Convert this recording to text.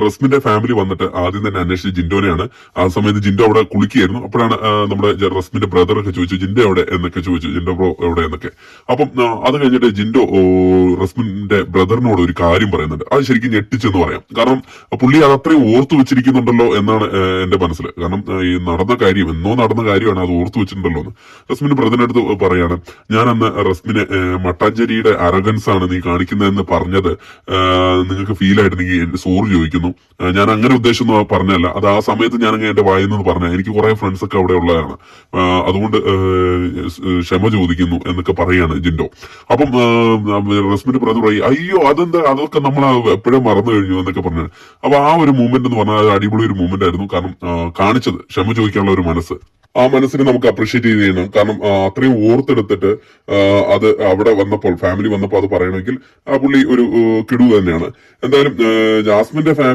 റസ്മിന്റെ family വന്നിട്ട് ആദ്യം തന്നെ അന്വേഷിച്ച് ജിൻഡോനെയാണ്. ആ സമയത്ത് ജിൻഡോ അവിടെ കുളിക്കുകയായിരുന്നു. അപ്പോഴാണ് നമ്മുടെ റസ്മിന്റെ ബ്രദറൊക്കെ ചോദിച്ചു ജിൻഡോ എവിടെ എന്നൊക്കെ ചോദിച്ചു, ജിൻഡോ ബ്രോ എവിടെ എന്നൊക്കെ. അപ്പം അത് കഴിഞ്ഞിട്ട് ജിൻഡോ റസ്മിന്റെ ബ്രദറിനോട് ഒരു കാര്യം പറയുന്നുണ്ട്. അത് ശരിക്കും ഞെട്ടിച്ചെന്ന് പറയാം. കാരണം പുള്ളി അത് അത്രയും ഓർത്തു വെച്ചിരിക്കുന്നുണ്ടല്ലോ എന്നാണ് എന്റെ മനസ്സിൽ. കാരണം ഈ നടന്ന കാര്യം എന്നോ നടന്ന കാര്യമാണ്, അത് ഓർത്തു വെച്ചിട്ടുണ്ടല്ലോ എന്ന്. റസ്മിന്റെ ബ്രദറിനടുത്ത് പറയാണ്, ഞാൻ അന്ന് റസ്മിനെ മട്ടാഞ്ചേരിയുടെ അരഗൻസ് ആണ് നീ കാണിക്കുന്നതെന്ന് പറഞ്ഞത് നിങ്ങൾക്ക് ഫീൽ ആയിട്ട് നീ സോറി ചോദിക്കുന്നു. ഞാൻ അങ്ങനെ ഉദ്ദേശിച്ചൊന്നും പറഞ്ഞല്ല. അത് ആ സമയത്ത് ഞാൻ എന്റെ വായിന്ന് പറഞ്ഞ, എനിക്ക് കുറെ ഫ്രണ്ട്സ് ഒക്കെ അവിടെ ഉള്ളതാണ്, അതുകൊണ്ട് ക്ഷമ ചോദിക്കുന്നു എന്നൊക്കെ പറയാണ് ജിൻഡോ. അപ്പം റസ്മിന്റെ ബ്രദർ പറയും, അയ്യോ അതെന്താ, അതൊക്കെ നമ്മൾ എപ്പോഴും മറന്നു കഴിഞ്ഞു എന്നൊക്കെ പറഞ്ഞു. അപ്പൊ ആ ഒരു മൂവ്മെന്റ് എന്ന് പറഞ്ഞാൽ അത് അടിപൊളി ഒരു മൂവ്മെന്റ് ആയിരുന്നു. കാരണം കാണിച്ചത് ക്ഷമ ചോദിക്കാനുള്ള ഒരു മനസ്സ്, ആ മനസ്സിനെ നമുക്ക് അപ്രീഷിയേറ്റ് ചെയ്യണം. കാരണം അത്രയും ഓർത്തെടുത്തിട്ട് അത് അവിടെ വന്നപ്പോൾ, ഫാമിലി വന്നപ്പോൾ അത് പറയണമെങ്കിൽ ആ പുള്ളി ഒരു കിടു തന്നെയാണ്. എന്തായാലും ജാസ്മിന്റെ ഫാമിലി